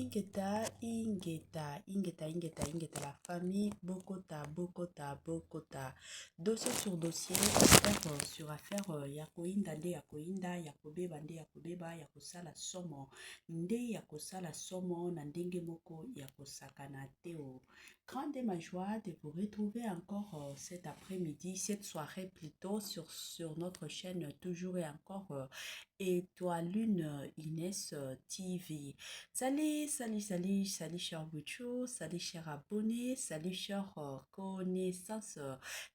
Ingeta, la famille, Bokota. Dossier sur dossier, affaire sur affaire, Yakoinda, nde Yakoinda, Yakobeba, nde Yakobeba, Yakosala somo, nde Yakosala somo, Nandenge moko, Yakosakana teo. Grande est ma joie de vous retrouver encore cet après-midi, cette soirée plutôt, sur notre chaîne, toujours et encore, Étoile Lune Inès TV. Salut, cher Bouchou, salut, cher abonné, salut, cher connaissance,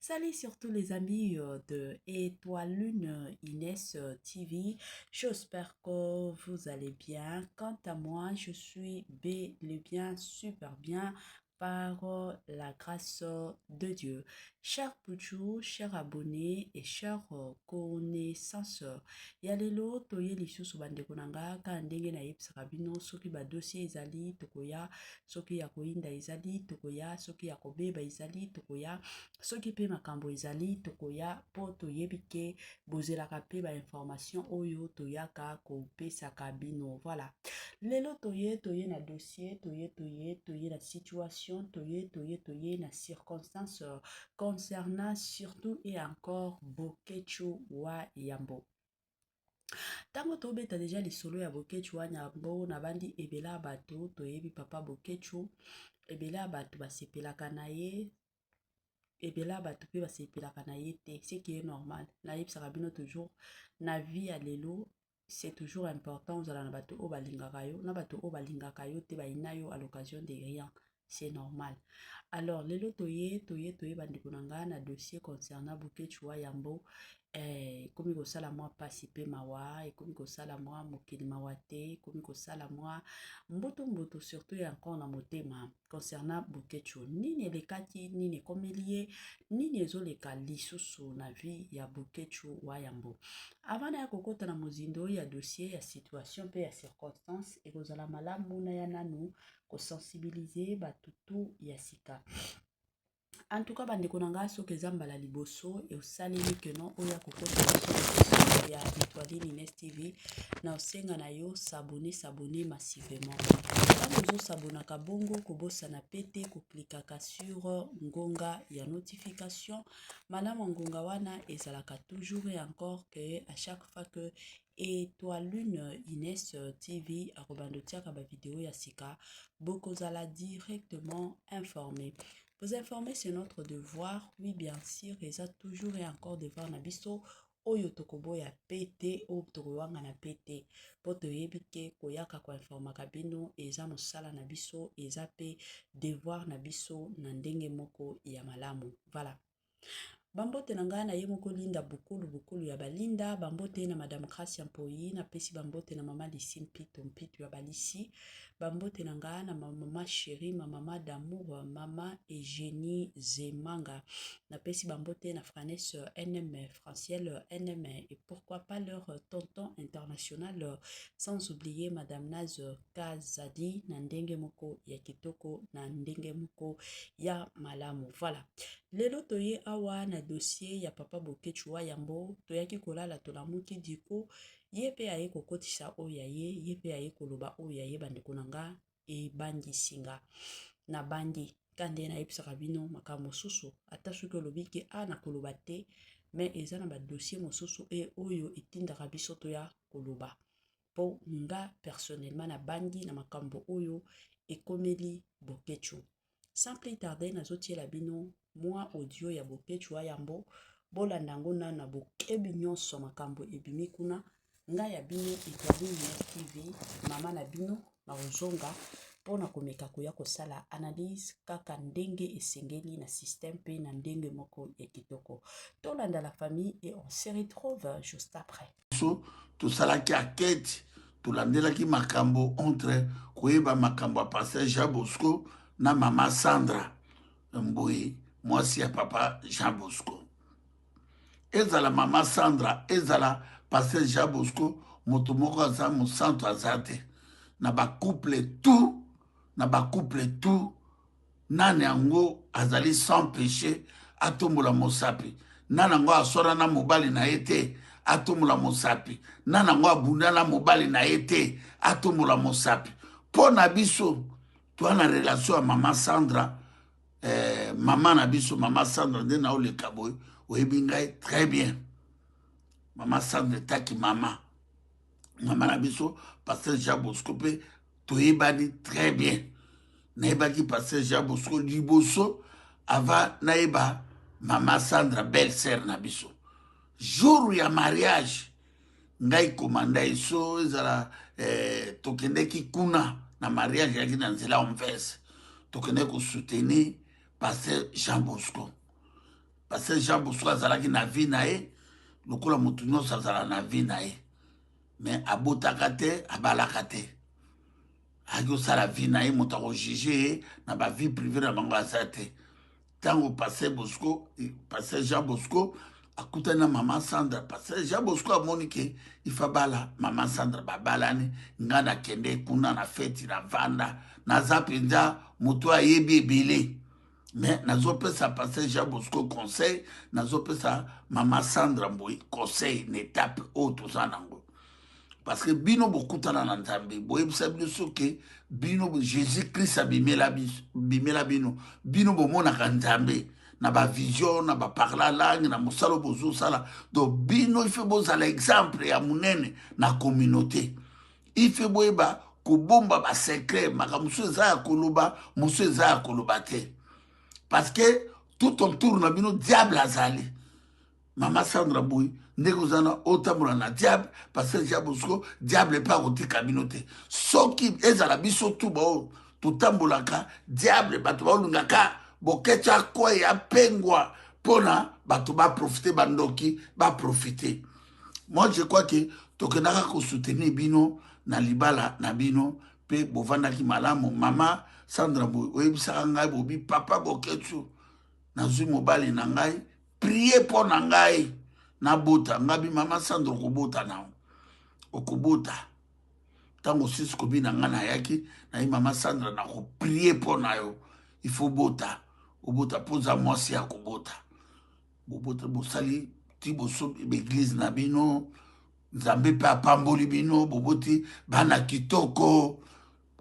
salut surtout les amis de Étoile Lune Inès TV. J'espère que vous allez bien. Quant à moi, je suis bel et bien, super bien, par la grâce de Dieu. Cher Bouchou, cher abonné et cher connaissance, ya lelo toye lisusu bandeko nanga ka ndenge na yebisaka bino soki ba dossier ezali tokoya, soki ya koinda ezali tokoya, soki ya kobeba ezali tokoya, soki pe makambo ezali tokoya, po toyebi ke bozelaka pe ba information oyo toyaka kopesaka bino. Voilà, lelo toye na dossier, toye na situation, toye na circonstance concernant surtout et encore Bokechu wa Yambo. Tango tobeta deja lisolo ya Bokechu wa Yambo na bandi ebela bato toyebi papa Bokechu, ebela bato basepelaka na ye, ebela bato pe basepelaka na ye te, ce qui est normal. Na yebisaka bino toujours na vie ya lelo, c'est toujours important ozala na bato o balingaka yo, na bato o balingaka yo te baina yo à l'occasion de rien, c'est normal. Alors lelo toye bandeko nanga na dossier concernant Bokechu wa Yambo. Komi kosala mwa pasi pe mawa, komi kosala mwa mokili mawa te, komi kosala mwa mbutu surtout et encore na motema concernant Bokechu. Nini elekati, nini komelie, nini ezoleka lisusu na vie ya Bokechu wa Yambo. Avant ya kokota na mozindo ya dossier ya situation pe ya circonstance, ekozala malamu na ya nanu ko sensibiliser batutu ya sika. En tout cas, bandeko nanga soki eza mbala liboso et osaleli que non oya kokota ya Étoile Inès TV na osenga na yo s'abonner massivement. Quand vous s'abonnaka bongo kobosana pete koklikaka sur ngonga ya notification, malamu ngonga wana ezalaka toujours et encore que à chaque fois que Étoile Lune Inès TV akobandotiaka ba vidéo ya sika bokozala directement informé. Vous informer, c'est notre devoir. Oui, bien sûr, et ça toujours et encore devoir na biso oyo tokobo ya pété o tokowanga na pété poto yebike koyaka ko informaka bino eza mosala na biso eza pe devoir na biso na ndenge moko ya malamu. Voilà. Bambote na nga na ye moko linda bukulu ya balinda, bambote na madame Gracia Mpoyi, na pesi bambote na mama Lisi Mpito ya balisi, bambote na nga na mama chérie, mama d'amour, mama Eugénie Zemanga, na pesi bambote na Franesse NM, Franciel NM, et pourquoi pas leur tonton international, sans oublier madame Naz Kazadi, na ndenge moko ya kitoko, na ndenge moko ya malamu. Voilà. Lelo toye awa na dossier ya papa Bokechu wa Yambo, toyaki kolala tolamuki diko, ye pe aye kokotisa oya ye pe aye koloba oya ye bandeko nanga e bandi singa. Na bandi, kande na yebisaka bino makambo mosusu, ata soki olobi ke na koloba te, mais eza na ba dossier mosusu e oyo etindaka biso toya koloba. Po nga personnellement na bandi na makambo oyo ekomeli Bokechu. Sans plus tarder, nazotiela bino moi audio ya Bokechu wa Yambo, bolanda ngo na bokebi nyonso makambo ebimi kuna, nga ya bino Étoile Inès TV, mama na bino na ozonga pona komeka koya kosala analyse kaka ndenge esengeli na système pe na ndenge moko ya kitoko. Tolanda la famille et on se retrouve juste après. So to salaki aketi tolandelaki makambo entre koyeba makambo a pasteur Jean Bosco na mama Sandra Mboyi, mwasi ya papa Jean Bosco. Ezala mama Sandra, ezala pasteur Jean Bosco, moto moko aza mosantu azate. Na ba couple tout, nane yango azali sans péché, atombola mosapi. Nana yango asora na mobali na ete, atombola mosapi. Nana yango abunda na mobali na ete, atombola mosapi. Pour Nabiso, toi, la relation à Maman Sandra, Maman Nabiso, Maman Sandra, de Nao le Kaboy, Oebingaï, très bien. Maman Sandra, taki Maman. Maman Nabiso, Pasteur Jabosco, Toyebani, très bien. Naïba qui Pasteur Jabosco, Liboso, avant Naïba, Maman Sandra, belle-sœur Nabiso. Jour où il y a mariage, ngai komanda iso ezala tokendeki kuna na mariage yaki na nzela omvese tokende kosoutenir Pasteur Jean Bosco. Pasteur Jean Bosco azalaki na vie na ye lokola motu nyonso azala na vie na ye me abotaka te abalaka te aki osala vie na ye moto akojuge ye na bavie privé na bango aza te ntango Pasteur Jean Bosco akutani na Maman Sandra Pasteur Jean Bosco amoni ke ifa bala Maman Sandra babalani nga nakende kuna na feti na vanda naza mpenza moto ayebi ebele me nazopesa Pasteur Jean Bosco conseil nazopesa Maman Sandra Mboyi conseil na étape oyo toza nango parce que bino bokutana na nzambe boyebisa biso ke bino Jésus Christ abimela bino bino bomonaka nzambe na bavision na baparla langue na mosala bozosala donc bino ife bozala exemple ya monene na communauté ife boyeba kobomba basekret makambo mosusu eza ya koloba mosusu eza ya koloba te parce que tout autour na bino diable azali Maman Sandra Mboyi ndenge ozana otambola na diable Pasteur Jean Bosco diable epa akotika bino te soki ezala biso tu bao totambolaka diable bato baolingaka boketya kwa ya pengwa mpona bato baprofite bandoki baprofite. Moi je crois que tokendaka kosoutenir bino na libala na bino mpe bovandaki malamu. Mama Sandra Mboyi oyebisaka ngai bobi papa boketyu nazwi mobali na ngai prier mpo na ngai nabota ngabi Mama Sandra okobota nao okobota ntango sisi kobina ngai nayaki nayi Mama Sandra nakoprier mpo na yo il faut bota obota mpoza mwasi ya kobota bobota bosali ti boso beglise na bino nzambe mpe apamboli bino boboti bana kitoko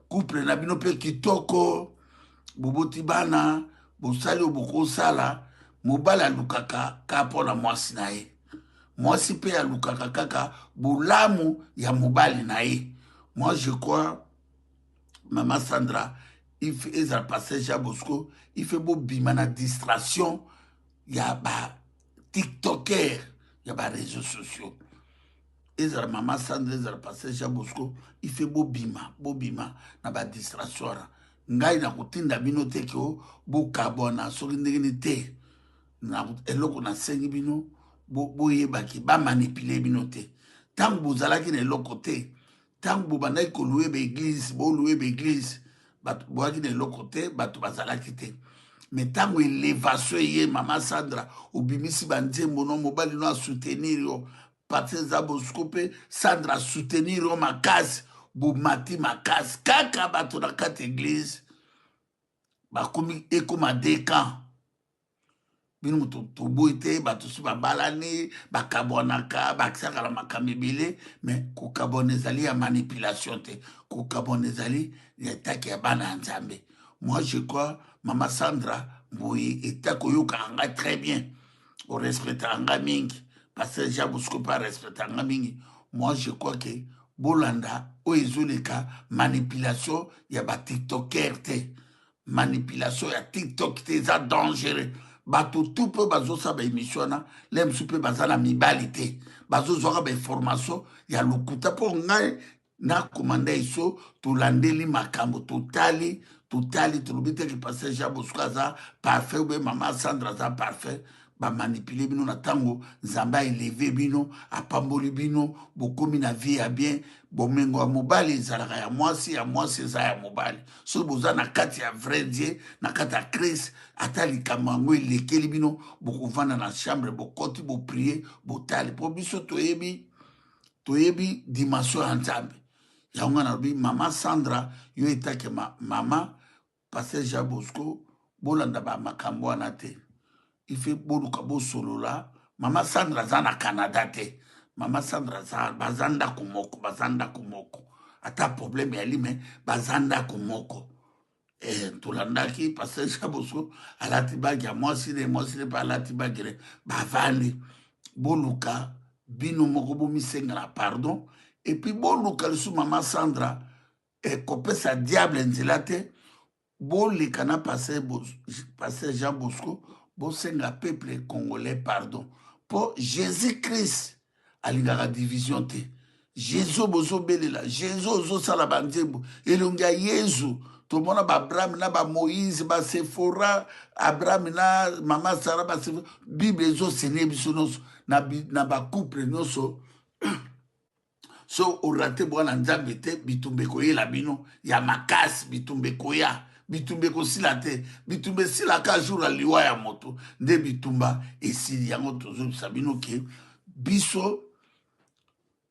couple na bino mpe kitoko boboti bana bosali oyo bokosala mobali alukaka ka mpona mwasi na ye mwasi mpe alukaka kaka bolamu ya mobali na ye. Moi je crois Maman Sandra ezala Pasteur Jean Bosco ife bobima na distraction ya ba tiktoker ya ba réseaux sociaux ezala Maman Sandra ezala Pasteur Jean Bosco ife bobima na ba distraction wana ngai nakotinda bino te ke bokabwana soki ndenge ni te na eloko nasengi bino boyebaki bamanipule bino te ntango bozalaki na eloko te ntango bobandaki kolue baeglise bolue baeglise bato boyaki na eloko te bato bazalaki te me ntango elevation eye Maman Sandra obimisi banzembo no mobali no asoutenir yo Pasteur Jean Bosco mpe Sandra asoutenir yo makasi bomati makasi kaka bato na kati eglise bakomi ekoma dekan bino moto toboyi te bato so babalani bakabwanaka bakisaka na makambo ebele me kokabwana ezali ya manipulation te kokabwana ezali ya etaki ya bana ya nzambe. Moi je crois Maman Sandra Mboyi etaki oyokaka ngai très bien orespectaka ngai mingi Pasteur Jean Bosco mpe arespectaka ngai mingi. Moi je crois ke bolanda oyo ezoleka manipulation ya batiktoker te manipulation ya tiktok te eza dangereux bato tu mpe bazosala baémission wana le mosusu mpe baza na mibali te bazozwaka bainformation ya lokuta mpo ngai nakomanda iso tolandeli makambo totali tolobi teke Pasteur Jean Bosco aza parfait obe Maman Sandra aza parfait bamanipule bino na ntango nzambe aeleve bino apamboli bino bokomi na vie ya bien bomengo ya mobali ezalaka ya mwasi eza ya mobali soki boza na kati ya vrai Dieu na kati ya Christ ata likambo yango elekeli bino bokovanda na chambre bokoti boprie botali mpo biso toyebi dimension ya nzambe yango nalobi Maman Sandra yo etake mama Pasteur Jean Bosco bolanda bamakambo wana te ife boluka bosolola Maman Sandra aza na Canada te Maman Sandra baza ndako moko ata problème ya lime baza ndako moko tolandaki pasteur Chabosko alati bagi ya mwasi ne mpe alati bagi ne bavandi boluka bino moko bomisengela pardon epuis boluka lisusu mama Sandra kopesa diable nzela te boleka na pasteur Jean Bosco bosenga peuple congolais pardon mpo Jésus Christ alingaka division te Jésus bozobelela Jésus ozosala banzembo elongi ya Yesu tomona baabraham na bamoïse basefora abraham na mama sara basefora bible ezosene biso nyonso na bacouple nyonso so orate bwana nzambe te bitumba ekoyela bino ya makasi bitumba ekoya bitumba ekosila te bitumba esilaka jour ya liwa ya moto nde bitumba esili yango tozobisa bino ke biso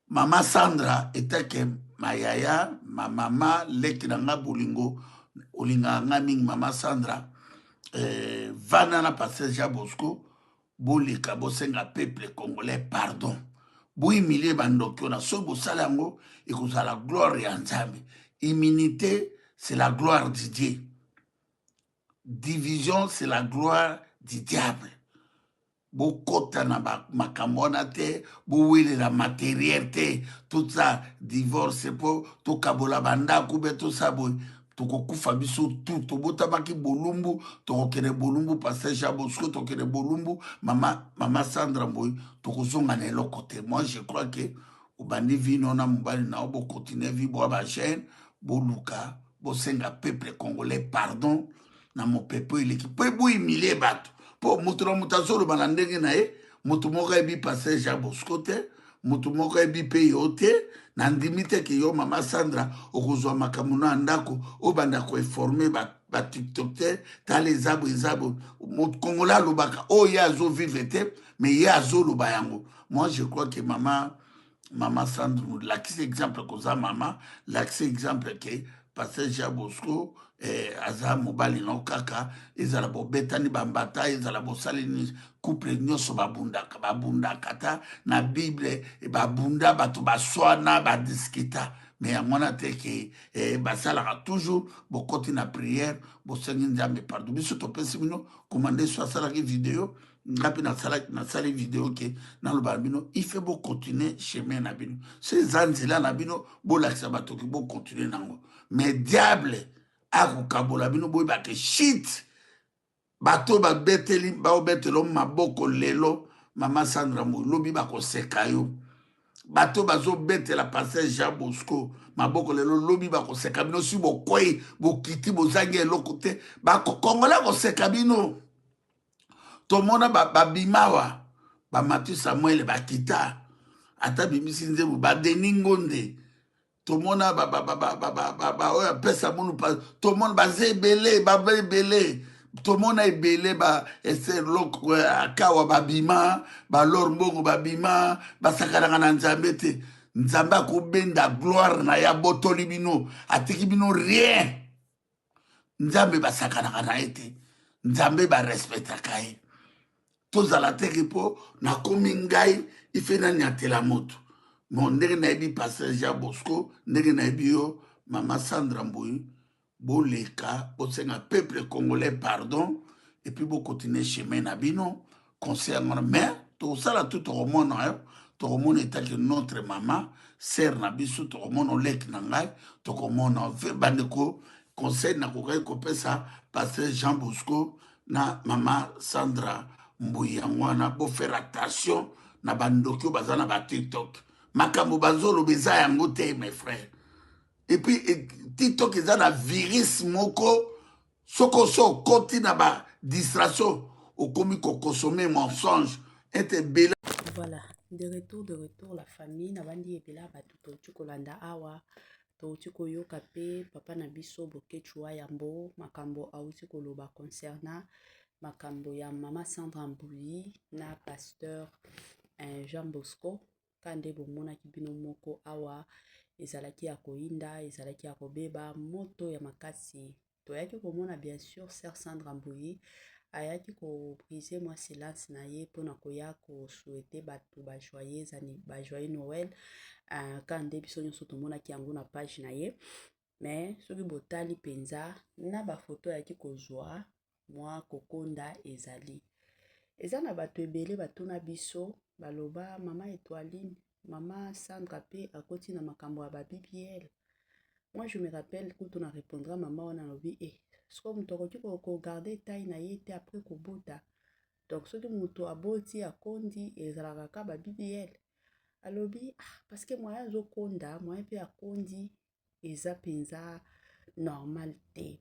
mama Sandra etake mayaya mamama leki na nga bolingo olingaka nga mingi mama Sandra vana na pasteur Jean Bosco boleka bosenga peuple congolais pardon bohumilie bandoki ona soki bosala yango ekozala gloire ya nzambe immunité c'est la gloire du Dieu division c'est la gloire du diable bokota na makambo wana te bowelela matériel te tout ça divorce mpo tokabola bandako be tosala boye tokokufa biso tu tobotamaki bolumbu tokokende bolumbu pasteur Jean Bosco tokende bolumbu mama Sandra Mboyi tokozonga na eloko te moi je crois que obandi vino na mobali nao bokontinue vi boya bachaine boluka bosenga peuple congolais pardon na mopepe eleki mpo eboyimilie bato mpo moto na moto azoloba na ndenge na ye moto moko ayebi pasteur Jean Bosco te moto moko ayebi mpe yo te na ndimi te ke yo mama Sandra okozwa makambo na ndako oyo bandako eforme batiktok te tala ezabo kongola alobaka oyo ye azovivre te mais ye azoloba yango moi je crois que mama Sandra lakisi exemple koza mama lakisi exemple ke pasteur Jean Bosco aza mobali no kaka ezala bobetani bambata ezala bosali couple nyonso babundaka ta na bible babunda bato baswana badiskita mais yango wana te ke basalaka toujours bokoti na prière bosengi nzambe pardon biso topesi bino komande so asalaki video nga mpe nasali video ke naloba na bino ife bokontinue chemin na bino so eza nzela na bino bolakisa bato ke bokontinue nango mais diable akokabola bino boyebake shit bato baobetela maboko lelo mama Sandra Mboyi lobi bakoseka yo bato bazobetela pasteur Jean Bosco maboko lelo lobi bakoseka bino si bokwei bokiti bozangi eloko te bakokongola koseka bino tomona babimawa bamatu Samuel bakita ata bimisi nzembo badeni ngonde tomona oyo apesa munu tomona baza ebele baba ebele tomona ebele eseloko akawa babima balor mbongo babima basakanaka na nzambe te nzambe akobenda gloire na ye abotoli bino atiki bino rien nzambe basakanaka na ye te nzambe barespectaka ye tozala teke mpo nakomi ngai ife nani atela moto mo ndenge nayebi pasteur Jean Bosco ndenge nayebi yo mama Sandra Mboyi boleka bosenga peuple congolais pardon et puis bokontinue chemin na bino conseil yango wana mais tokosala tu tokomona yo tokomona etake notre mama sere na biso tokomona oleki na ngai tokomona bandeko conseil nakokaki kopesa pasteur Jean Bosco na mama Sandra Mboyi yango wana bofaire attention na bandoki oyo baza na batiktok makambo bazoloba eza yango te mes frères et puis tiktok eza na virus moko soko so okoti na badistraction okomi kokosome mensonge ete bela. Voilà, de retour la famille nabandi ebela bato touti kolanda awa touti koyoka pe papa na biso Bokechua Yambo makambo auti koloba concernant makambo ya mama Sandra Mboyi na pasteur Jean Bosco kande bomonaki bino moko awa ezalaki ya koyinda ezalaki ya kobeba moto ya makasi toyaki komona bien sûr sœur Sandra Mboyi ayaki kobrise mwa silence na ye mpona koya kosouete bato bajoyeux Noël ka nde biso nyonso tomonaki yango na page na ye. Mais soki botali mpenza na bafoto ayaki kozwa mwa kokonda ezali eza na bato ebele batuna biso baloba mama Étoiline, mama Sandra pe akoti na makambo ya ba BBL. Moi je me rappelle kutu na répondra mama wana lobi soki moto akoki kogarde taille na ye te après kobota, donc soki moto aboti akondi ezalaka ka ba BBL. Alobi parce que moi azokonda moi pe akondi eza penza normal te,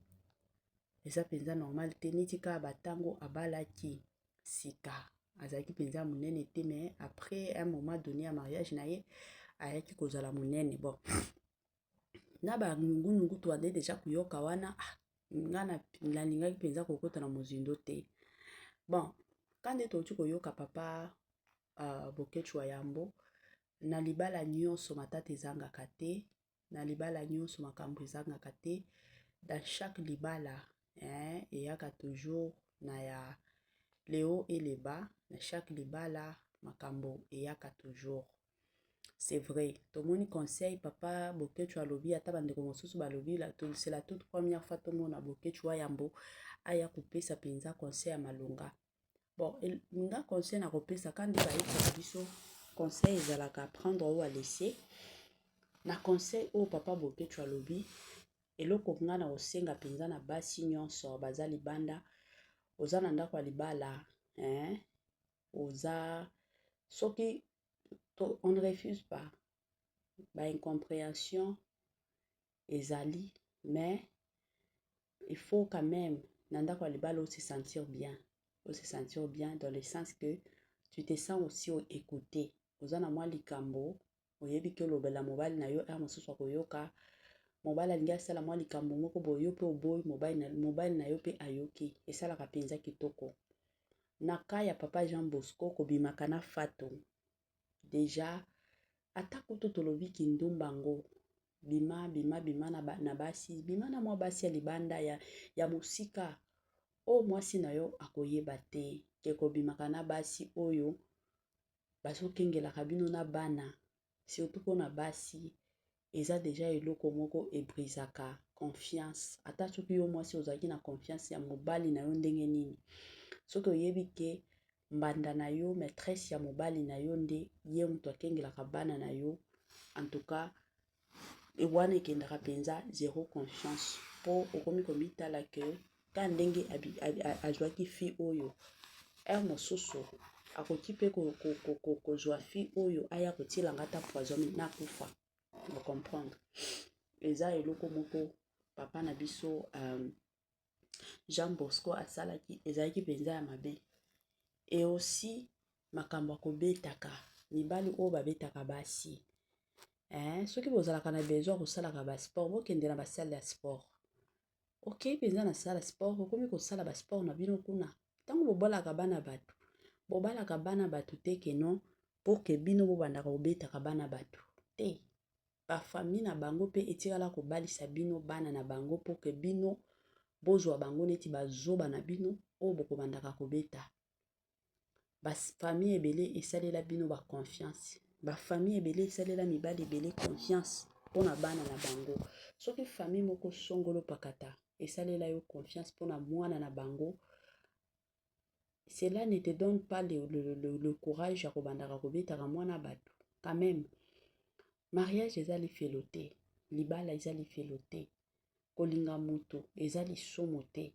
eza penza normal te neti ka batango abalaki sika azalaki penza monene te, mais après un moment donné à mariage na ye ayaki kozala monene. Bon na ba ngungu to ande déjà kuyoka wana ngana nalingaki penza kokota na mozindo te. Bon kande to koyoka papa Boketu Wayambo na libala nyonso matata ezangaka te, na libala nyonso makambo ezangaka te, dans chaque libala eyaka toujours na ya le haut et le bas, na chaque libala makambo eyaka toujours. C'est vrai, tomoni conseil papa Boketu alobi ata bandeko mosusu balobi c'est la toute première fois tomona Boketu Wayambo aya kopesa penza conseil ya malonga. Bon nga conseil na kopesa kandi bayeka biso conseil ezalaka prendre ou à laisser. Na conseil au papa Boketu alobi eloko nga na osenga penza na basi nyonso baza libanda oza na ndako ya libala oza soki on ne refuse pas ba incompréhension ezali, mais il faut quand même na ndako ya libala se sentir bien dans le sens que tu te sens aussi écouté. Oza na mwa likambo oyebi ke lobela mobali na yo mosusu akoyoka, mobali alingi asala mwa likambo moko boye yo pe oboyi mobali na yo pe ayoki, esalaka penza kitoko. Na ka ya papa Jean Bosco kobimaka na fato déjà ata kutu tolobi kindumbango bima na basi bima na mwa basi ya libanda ya musika mwasi na yo akoyeba te ke kobimaka na basi oyo bazokengelaka bino na bana, surtout mpona basi eza deja eloko moko ebrisaka confiance. Ata soki yo mwasi ozalaki na confiance ya mobali na yo ndenge nini, soki oyebi ke mbanda na yo maîtresse ya mobali na yo nde ye moto akengelaka bana na yo, en tout cas wana ekendaka penza zéro confiance po okomi komitala ke ka ndenge azwaki fi oyo mosusu akoki pe kozwa fi oyo aya kotielanga ata poison na kufa. Vous comprendre eza eloko moko papa na biso Jean Bosco asalaki ezalaki penza ya mabe. Et aussi makambo akobetaka mibali oyo babetaka basi soki bozalaka na besoin kosalaka ba sport bokende na basale ya sport. Ok penza na sala sport okomi kosala ba sport na bino kuna ntango bobalaka bana bato te ke non po ke bino bobandaka kobetaka bana bato te. Ba famille na bango pe etikala kobalisa bino bana na bango po ke bino bozwa bango neti bazoba na bino oyo bokobandaka kobeta. Ba famille ebele esalela bino ba confiance, ba famille ebele esalela mibali ebele confiance pona bana na bango. Soki famille moko songolo pakata esalela yo confiance pona mwana na bango, cela ne te donne pas le courage ya kobandaka kobetaka mwana bato. Quand même mariage ezali felo te, libala ezali felo te, kolinga moto ezali somo te.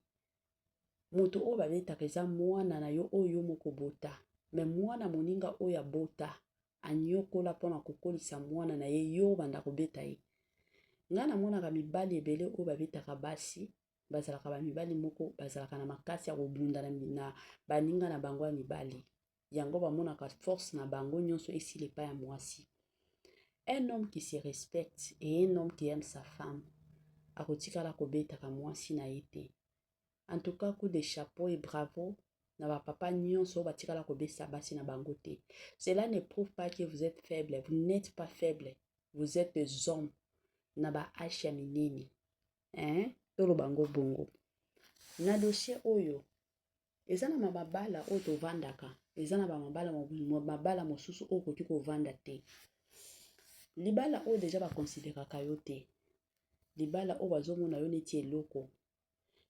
Moto oyo babetaka eza mwana na yo oyo moko bota, mais mwana moninga oyo abota anyokola mpona kokolisa mwana na ye yo banda kobeta ye. Nga na monaka mibali ebele oyo babetaka basi bazalaka ba mibali moko bazalaka na makasi ya kobunda na baninga na bango ya mibali, yango bamonaka force na bango nyonso esili epai ya mwasi. Un homme qui se respecte et un homme qui aime sa femme akotikala kobetaka mwasi na ye te. En tout cas, coup de chapeau et bravo na ba papa nyonso batikala kobesa basi na bango te. Cela ne prouve pas que vous êtes faible, vous n'êtes pas faible, vous êtes des hommes na ba hache ya minene tolo bango bongo. Na dossier oyo eza na mabala oyo tovandaka, eza na mabala mosusu oyo okoki kovanda te. Libala oyo deja bakonsideraka yo te, libala oyo bazomona yo neti eloko,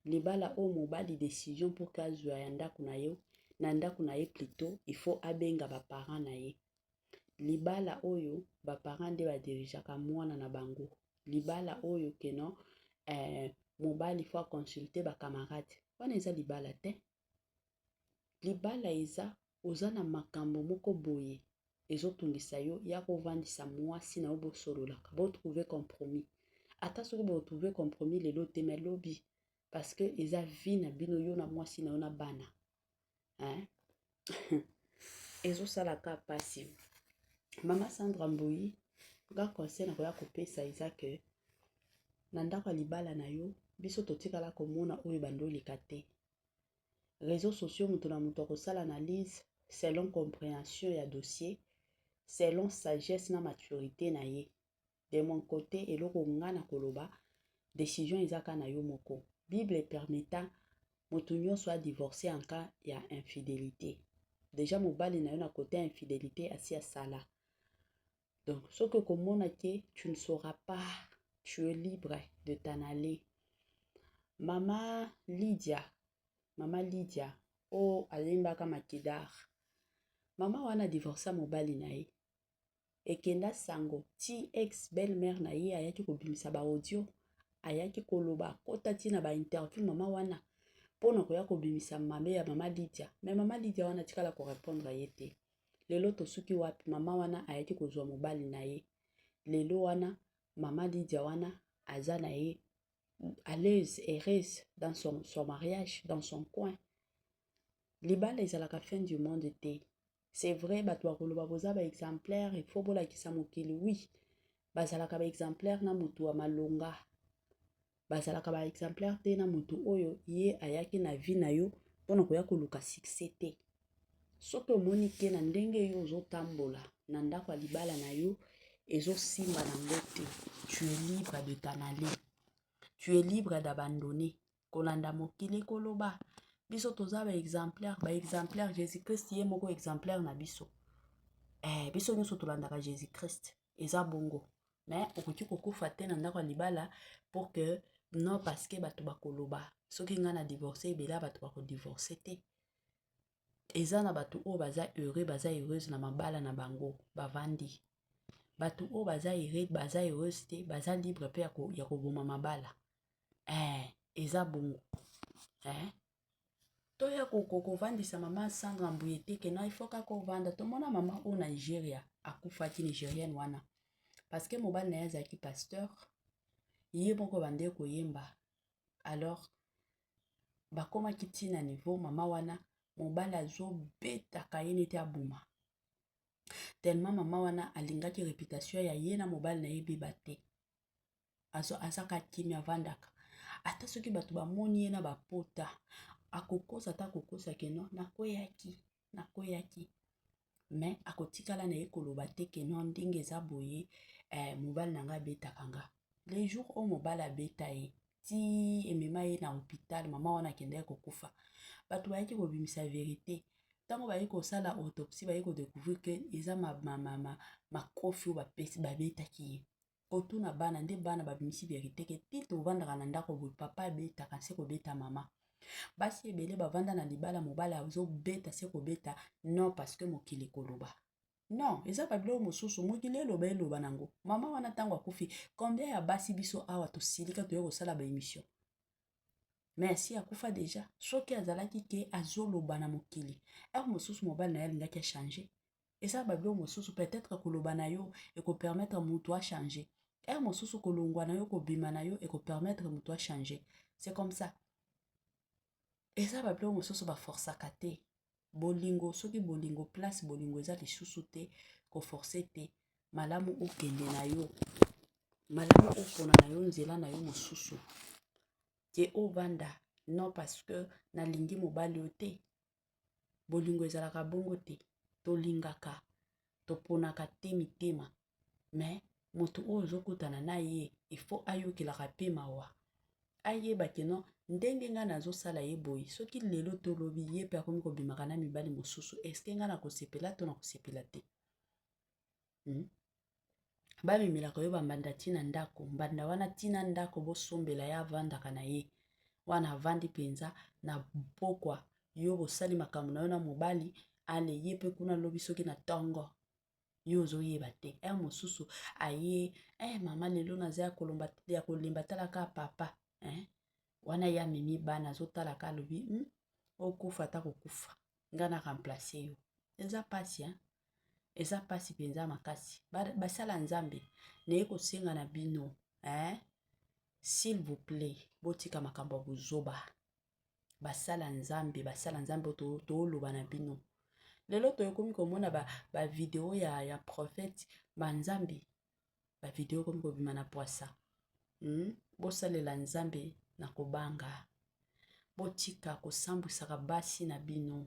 libala oyo mobali décision mpo kazwa ya ndako na yo, na ndako na ye plutôt il faut abenga baparent na ye. Libala oyo baparent nde badirijaka mwana na bango, libala oyo keno mobali faut consulter bakamarade, wana eza libala te. Libala eza oza na makambo moko boye ezotungisa yo ya kovandisa mwasi na yo bosololaka, botrouver compromis. Ata soki botrouver compromis lelo te me lobi, parce que eza vie na bino yo na mwasi na yo na bana. Ezosalaka pasi. Mama Sandra Mboyi, nga conseil na koya kopesa eza ke na ndako ya libala na yo, biso totikala komona oyo bandolika te. Réseaux sociaux mutu na mutu akosala analyse selon compréhension ya dossier, selon sagesse na maturité na ye. De mon côté, eloko nga na koloba, décision ezaka na yo moko. Bible permettant mutu nyonso a divorcer en cas ya infidélité. Déjà mobali na yo na côté infidélité asi asala. Donc, ce que komona ke tu ne sauras pas, tu es libre de t'en aller. Maman Lydia, o alimbaka makidar. Mama wana divorça mobali na ye. Ekenda sango, ti ex belle-mère na ye ayaki kobimisa ba audio, ayaki koloba kota tina ba interview mama wana pona koya kobimisa mabe ya mama Lydia. Mais mama Lydia wana tikala ko répondre ye te. Lelo tosuki wapi mama wana ayaki kozwa mobali na ye. Lelo wana mama Lydia wana aza na ye à l'aise, heureuse dans son mariage, dans son coin. Libala ezalaka fin du monde te. C'est vrai, bato bakoloba boza ba exemplaire, il faut bola kisa mokili, oui. Bazalaka ba exemplaire na mutu wa malonga. Bazalaka ba exemplaire te na mutu oyo ye ayaki na vie na yo pona koya koluka succès te. Soki omoni ke na ndenge yo ozotambola na ndako ya libala na yo ezosimba nango te, tu es libre de t'en aller. Tu es libre d'abandonner. Kolanda mokili koloba. Biso toza ba exemplaire Jésus-Christ ye moko exemplaire na biso. Biso nyonso tolandaka Jésus-Christ. Eza bongo. Mais okoki kokufa te na ndako ya libala pour que non parce que bato bakoloba. Soki nga na divorcé ebela bato bako divorcé te. Eza na bato o baza heureux, baza heureuse na mabala na bango, bavandi. Bato o baza heureux, baza heureuse te, baza libre pe ya koboma mabala. Eza bongo. Toya kovandisa mama Sandra Mboyi te ke na ifoka kovanda. Tomona mama o Nigeria akufaki nigérienne wana. Parce que mobali na ye azalaki pasteur, ye moko bande koyemba. Alors bakomaki tina niveau mama wana mobali azobetaka ye neti abuma. Tellement mama wana alingaki réputation ya ye na mobali na ye biba te. Azaka kimi avandaka. Ata soki bato bamoni ye na bapota akokosa ta kokosa keno nakoyaki. Mais akotikala na ye koloba te keno ndenge eza boye mobali nanga betaka nga. Les jours o mobali abeta ye ti emema ye na hôpital mama wana kende kokufa. Bato bayaki kobimisa vérité. Tango bayi kosala autopsie bayi ko découvrir que eza makofi o babetaki ye. Otuna bana nde bana babimisi vérité ke tito ovandaka na ndako boye papa abetaka se kobeta mama. Basi ebele bavanda na libala mobala azobeta se kobeta non parce que mokili koloba. Non, eza babilo mosusu mokili eloba nango. Mama wana tango akufi combien ya basi biso awa tosilika toyo kosala ba émission. Merci akufa déjà. Soki azalaki ke azoloba na mokili. Mosusu mobali na ye alingaki a changer. Eza babilo mosusu peut-être koloba na yo eko permettre mutu a changer. Mosusu kolongwa na yo kobima na yo eko permettre mutu a changer. C'est comme ça. Eza babilo mosusu ba forçaka te. Bolingo soki bolingo place bolingo eza lisusu te ko forcer te. Malamu okende na yo. Malamu opona na yo nzela na yo mosusu. Ke ovanda non parce que nalingi mobali o te. Bolingo ezalaka bongo te. Tolingaka. Toponaka te mitema. Mais moto oyo ozokutana na ye il faut ayokelaka pe mawa. Ayeba ke non ndenge nga nazosala ye boye soki lelo tolobi ye mpe akomi kobimaka na mibali mosusu eske nga nakosepela to nakosepela te bamemelaka yo bambanda ntina ndako mbanda wana ntina ndako bosombela ye avandaka na ye wana avandi mpenza na pokwa yo bosali makambo na yo na mobali ale ye mpe kuna lobi soki na ntongo yo ozoyeba te mosusu aye mama lelo naza ya kolemba talaka papa wana ye amemi bana azotalaka alobi okufa ata kokufa nga na remplace yo eza pasi eza pasi mpenza makasi basala nzambe naye kosenga na bino s'il vous plaît botika makambo ya bozoba basala nzambe tooloba na bino lelo toyekomi komona bavideo ya prophète banzambe bavideo ekomi kobima na poisa bosalela nzambe na kobanga botika kosambwisaka basi na bino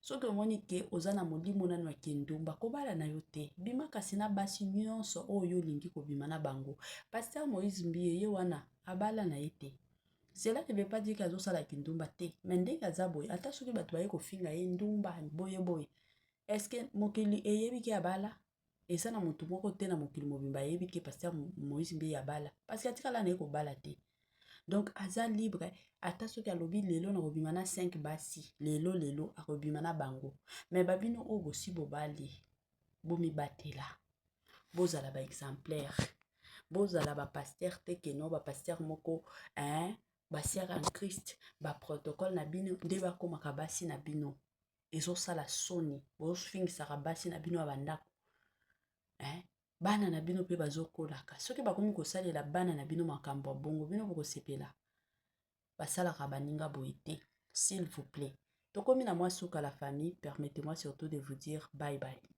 soki omoni ke oza na molimo nano ya kindumba kobala na yo te bima kasi na basi nyonso oyo olingi kobima na bango Pasteur Moïse Mbiye ye wana abala na ye te cela ne veut pas dire azosala kindumba te mais ndenge aza boye ata soki bato baye kofinga ye ndumba boye eske mokili eyebi ke abala eza na motu moko te na mokili mobimba ayebi ke Pasteur Moïse Mbiye abala parce que atikala na ye kobala te donc aza libre ata soki alobi lelo na kobima na 5 basi lelo akobima na bango mais babino oyo bosi bobali bomibatela bozala ba exemplaire bozala ba pasteur te keno ba pasteur moko basiaka en Christ ba protocole na bino nde bakomaka basi na bino ezosala soni bofingisaka basi na bino ya bandako bana na bino mpe bazokolaka soki bakomi kosalela bana na bino makambo ya bongo bino bokosepela basalaka baninga boye te s'il vous plaît tokomi na mwa suka la famille permettez-moi surtout de vous dire bye bye.